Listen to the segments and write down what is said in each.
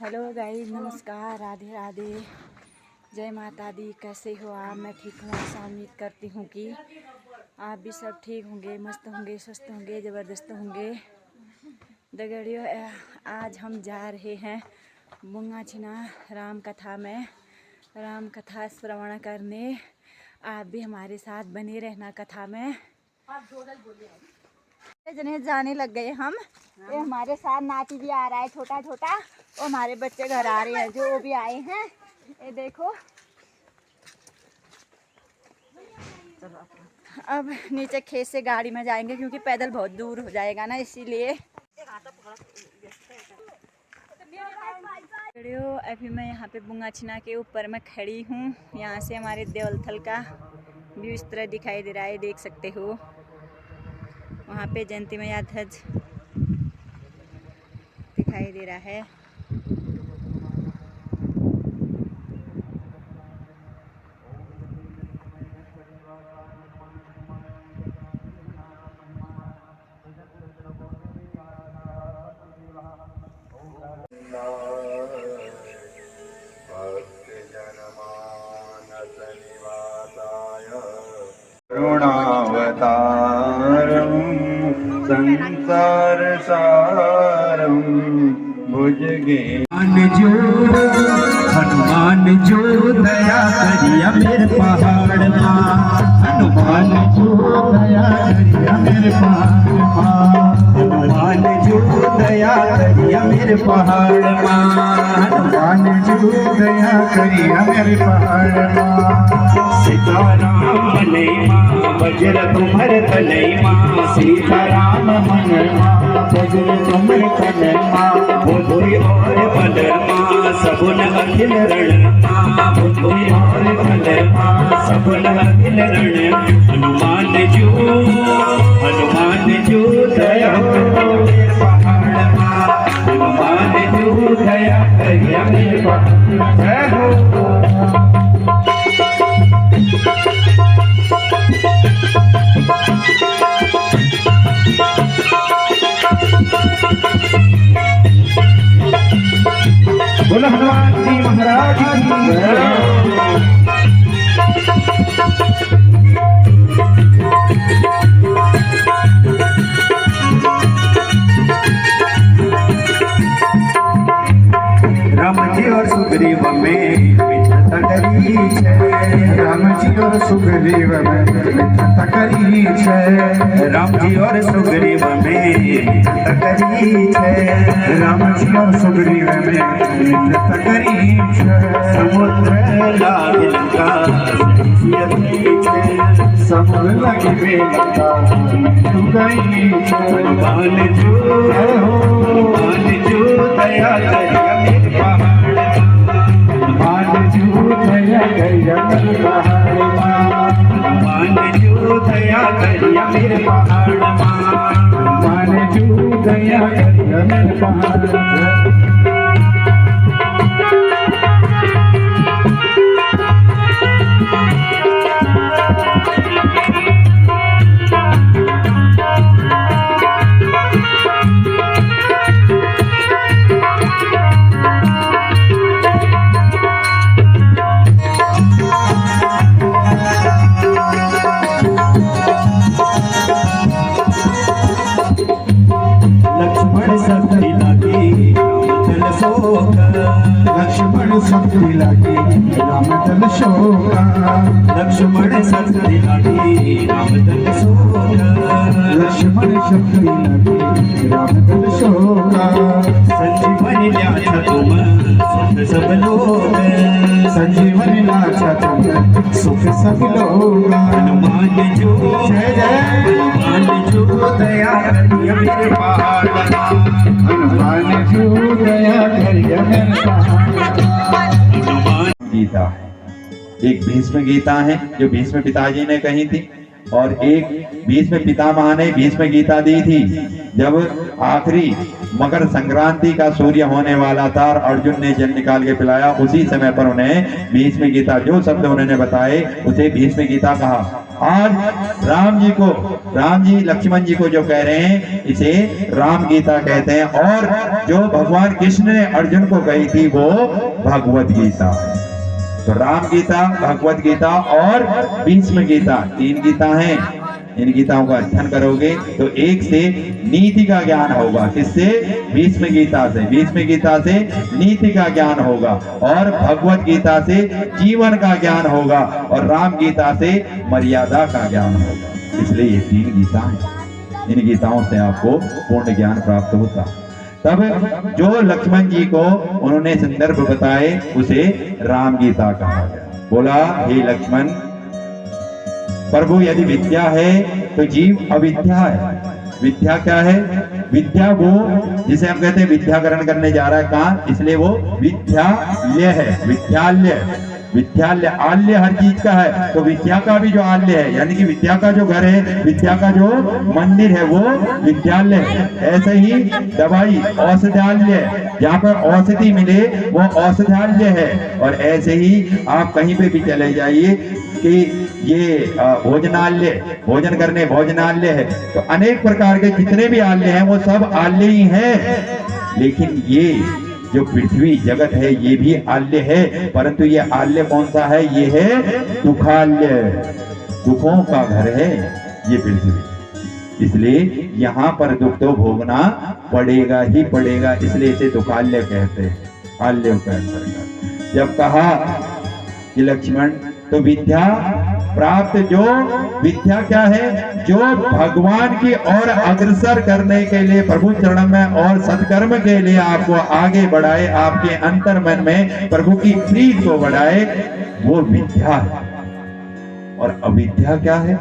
Hello guys, नमस्कार, राधे राधे, जय माता दी। कैसे हो आप? मैं ठीक हूँ। ऐसा उम्मीद करती हूँ कि आप भी सब ठीक होंगे, मस्त होंगे, स्वस्थ होंगे, ज़बरदस्त होंगे। दगड़ियों, आज हम जा रहे हैं बुंगाछिना राम कथा में राम कथा श्रवण करने। आप भी हमारे साथ बने रहना कथा में। जने जाने लग गए हम। ये हमारे साथ नाती भी आ रहा है, छोटा छोटा, और हमारे बच्चे घर आ रहे हैं जो वो भी आए हैं। ये देखो, अब नीचे खेत से गाड़ी में जाएंगे क्योंकि पैदल बहुत दूर हो जाएगा ना, इसीलिए। अभी मैं यहाँ पे बुंगाछिना के ऊपर में खड़ी हूँ। यहाँ से हमारे देवलथल का व्यू इस तरह दिखाई दे रहा है, देख सकते हो। वहाँ पे जयंती मैया ध्वज दिखाई दे रहा है। करुणावतारं संसारसारं हनुमान जो दया करिया मेरे पहाड़ माँ, हनुमान जो दया करिया मेरे पहाड़ माँ, हनुमान जो दया करिया मेरे पहाड़ माँ, हनुमान जो दया करिया मेरे पहाड़ माँ। सीताराम मने माँ वज्र तुम्हार तने माँ, सीताराम मन माँ वज्र तुम्हार तने माँ, बुद्धि और बल माँ सबुन अखिल रण माँ, बुद्धि और बल माँ सबुन अखिल रण। हनुमान जो दया मेरे पहाड़ माँ, हनुमान जो दया करिया मेरे पहाड़। जय हो बोलो हनुमान जी महाराज की। राम जी और सुग्रीव में मित्रता करी छे, राम जी और सुग्रीव में मित्रता करी छे, राम जी और सुग्रीव में मित्रता करी छे, राम जी और सुग्रीव में मित्रता करी छे। समुद्र लागे लंका समुद्र लागे लंका तू गई छे। हनुमान जो दया करिया मेरे पहाड़ माँ, हनुमान जो दया करिया मेरे पहाड़ माँ, हनुमान जो दया करिया मेरे पहाड़ माँ, हनुमान जो दया करिया मेरे पहाड़। लक्ष्मण शक्ति लागी राम दल शोका, लक्ष्मण शक्ति लागी राम दल शोका, लक्ष्मण शक्ति लागी राम दल शोका। संजीवनी ल्याछा तुम सुख सब लोग, संजीवनी ल्याछा तुम सुख सब लोग। हनुमान जो जय जय, हनुमान जो दया करिया मेरे पहाड़, हनुमान जो दया करिया मेरे पहाड़। गीता एक भीष्म गीता है जो भीष्म पिताजी ने कही थी। और एक भीष्म पितामह ने भीष्म गीता दी थी। जब आखिरी मकर संक्रांति का सूर्य होने वाला था और अर्जुन ने जल निकाल के पिलाया, उसी समय पर उन्हें भीष्म गीता, जो शब्द उन्होंने बताए उसे भीष्म गीता कहा। आज राम जी लक्ष्मण जी को जो कह रहे हैं इसे राम गीता कहते हैं, और जो भगवान कृष्ण ने अर्जुन को कही थी वो भगवत गीता। तो राम गीता, भगवत गीता और भीष्म गीता, 3 गीता हैं। इन गीताओं का अध्ययन करोगे तो एक से नीति का ज्ञान होगा। किससे? भीष्म गीता से। भीष्म गीता से नीति का ज्ञान होगा, और भगवत गीता से जीवन का ज्ञान होगा, और राम गीता से मर्यादा का ज्ञान होगा। इसलिए ये 3 गीता हैं। इन गीताओं से आपको पूर्ण ज्ञान प्राप्त होता। तब जो लक्ष्मण जी को उन्होंने संदर्भ बताए उसे राम गीता कहा गया। बोला, हे लक्ष्मण, प्रभु यदि विद्या है तो जीव अविद्या है। विद्या क्या है? विद्या वो जिसे हम कहते हैं विद्याकरण करने जा रहा है कहाँ, इसलिए वो विद्यालय है। विद्यालय आल्य हर चीज का है, तो विद्या का भी जो आल्य है, यानी कि विद्या का जो घर है, विद्या का जो मंदिर है वो विद्यालय है। ऐसे ही दवाई औषधालय, जहाँ पर औषधि मिले वो औषधालय है। और ऐसे ही आप कहीं पे भी चले जाइए कि ये भोजनालय, भोजन करने भोजनालय है। तो अनेक प्रकार के जितने भी आल्य हैं वो सब आल्य ही हैं। लेकिन ये जो पृथ्वी जगत है ये भी आल्य है, परंतु ये आल्य कौन सा है? ये है दुखाल्य, दुखों का घर है ये पृथ्वी। इसलिए यहाँ पर दुख तो भोगना पड़ेगा ही पड़ेगा, इसलिए इसे दुखाल्य कहते हैं, आल्यों का अंतर्गत। जब कहा कि लक्ष्मण तो विद्या प्राप्त, जो विद्या क्या है? जो भगवान की ओर अग्रसर करने के लिए, प्रभु चरण में और सत्कर्म के लिए आपको आगे बढ़ाए, आपके अंतर मन में प्रभु की प्रीति को बढ़ाए, वो विद्या है। और अविद्या क्या है?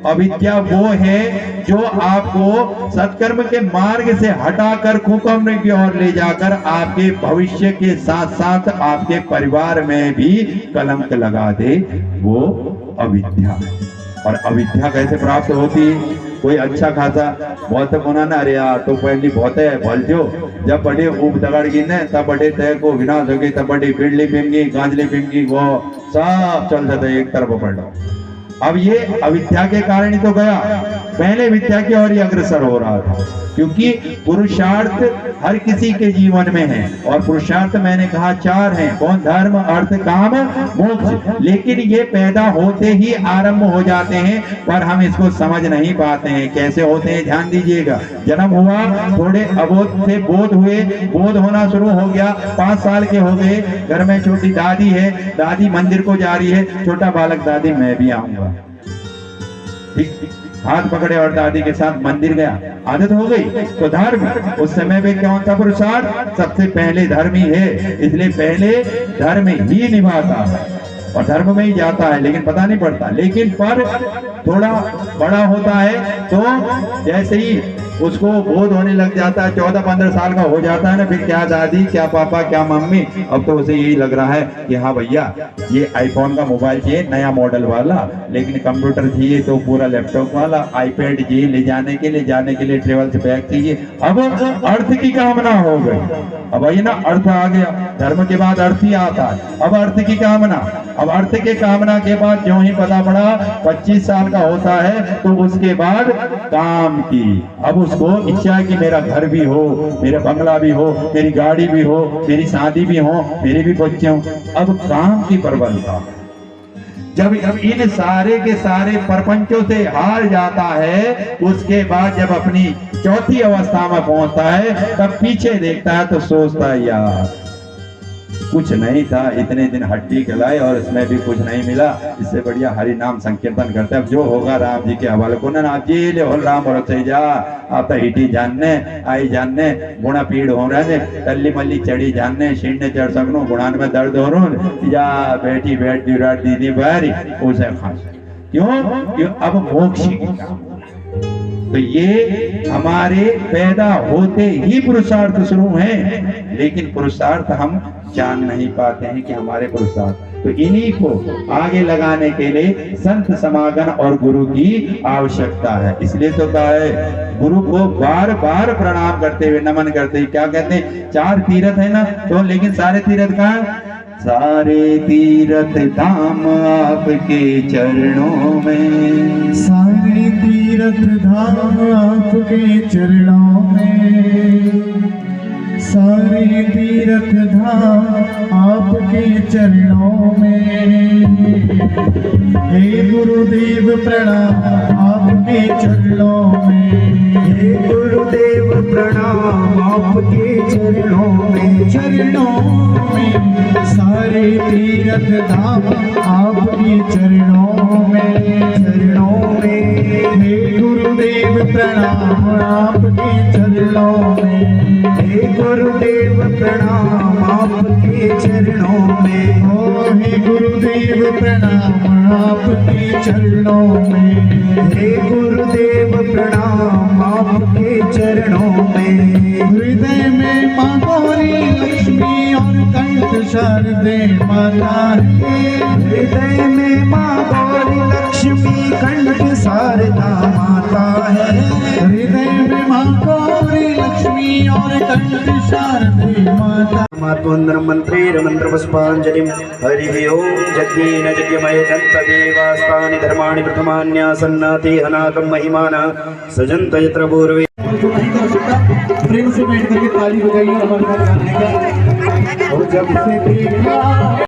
अविद्या वो है जो आपको सत्कर्म के मार्ग से हटाकर कुकर्म की ओर ले जाकर आपके भविष्य के साथ साथ आपके परिवार में भी कलंक लगा दे, वो अविद्या। और अविद्या कैसे प्राप्त होती है? कोई अच्छा खासा बहुत कोना ना, अरे यार तो पहली बहुत है बोल जो, जब बड़े ऊप दगड़ गिने तब बड़े तय को विनाश हो गई, तब बड़ी बिजली पिमगी, गांजली पिमगी, वो सब चल जाता एक तरफ पड़ रहा। अब ये अविद्या के कारण ही तो गया, पहले विद्या की ओर ही अग्रसर हो रहा था। क्योंकि पुरुषार्थ हर किसी के जीवन में है, और पुरुषार्थ मैंने कहा 4 हैं। कौन? धर्म, अर्थ, काम, मोक्ष। लेकिन ये पैदा होते ही आरंभ हो जाते हैं, पर हम इसको समझ नहीं पाते हैं कैसे होते हैं। ध्यान दीजिएगा, जन्म हुआ, थोड़े अबोध से बोध हुए, बोध होना शुरू हो गया, 5 साल के हो गए, घर में छोटी दादी है, दादी मंदिर को जा रही है, छोटा बालक, दादी मैं भी आऊंगा, ठीक, हाथ पकड़े और दादी के साथ मंदिर गया, आदत हो गई। तो धर्म उस समय में कौन था? पुरुषार्थ सबसे पहले धर्म ही है, इसलिए पहले धर्म ही निभाता है और धर्म में ही जाता है, लेकिन पता नहीं पड़ता। लेकिन पर थोड़ा बड़ा होता है तो जैसे ही उसको बोध होने लग जाता है, 14-15 साल का हो जाता है ना, फिर क्या दादी, क्या पापा, क्या मम्मी, अब तो उसे यही लग रहा है कि हाँ भैया ये आईफोन का मोबाइल चाहिए नया मॉडल वाला, लेकिन कंप्यूटर चाहिए तो पूरा लैपटॉप वाला, आईपैड चाहिए ले जाने के लिए ट्रेवल से बैग चाहिए। अब अर्थ की कामना हो गई। अब वही ना, अर्थ आ गया, धर्म के बाद अर्थ ही आता है। अब अर्थ की कामना, अब अर्थ के कामना के बाद जो ही पता पड़ा 25 साल का होता है तो उसके बाद काम की। अब उसको इच्छा है कि मेरा घर भी हो, मेरा बंगला भी हो, मेरी गाड़ी भी हो, मेरी शादी भी हो, मेरे भी बच्चे हो। अब काम की प्रबलता। जब इन सारे के सारे प्रपंचों से हार जाता है, उसके बाद जब अपनी चौथी अवस्था में पहुंचता है, तब पीछे देखता है तो सोचता है यार कुछ नहीं था, इतने दिन हड्डी खिलाए और इसमें भी कुछ नहीं मिला, इससे बढ़िया हरि नाम संकीर्तन करते। अब जो होगा राम जी के हवाले को ना, आप जी ले होल राम और से जा, आप तो हिटी जानने आई जानने, गुणा पीड़ हो रहे ने, तल्ली मल्ली चढ़ी जानने, शीण चढ़ सकनो, गुणान में दर्द हो रू, या बैठी बैठ विराट दीदी बारी उसे खास। क्यों? अब मोक्ष की तो ये हमारे पैदा होते ही पुरुषार्थ शुरू हैं, लेकिन पुरुषार्थ हम जान नहीं पाते हैं कि हमारे पुरुषार्थ। तो इन्हीं को आगे लगाने के लिए संत समागम और गुरु की आवश्यकता है। इसलिए तो कहा है गुरु को बार बार प्रणाम करते हुए, नमन करते हुए, क्या कहते हैं, 4 तीर्थ है ना, तो लेकिन सारे तीर्थ कहाँ, सारे तीर्थ धाम आपके चरणों में, सारे तीर्थ धाम आपके चरणों में, सारे तीर्थ धाम आपके चरणों में। हे गुरुदेव प्रणाम आपके चरणों में, हे गुरुदेव प्रणाम आपके चरणों में, चरणों में। सारे तीर्थ धाम आपके चरणों में, चरणों में। हे गुरुदेव प्रणाम आपके चरणों में, हे गुरुदेव प्रणाम आपके चरणों में। ओ हे गुरुदेव प्रणाम आपके चरणों में, हे गुरुदेव प्रणाम आपके चरणों में। हृदय में माँ गौरी लक्ष्मी और कंठ शारदे माता है, हृदय में माँ गौरी लक्ष्मी कंठ शारदा माता है, हृदय में माँ गौरी लक्ष्मी और कंठ शारदे माता। मातोन्द्रं मंत्रेर मंत्रपुष्पाञ्जलिं हरिः ओं यज्ञेन यज्ञमय दन्तदेवास्तानि धर्माणि प्रथमान्यासन्नाति अनाकं महिमानः सजन्त यत्र पूर्वे। प्रेम से बैठ करके ताली बजाइए हमारे साथ गाने का। और जब से देखा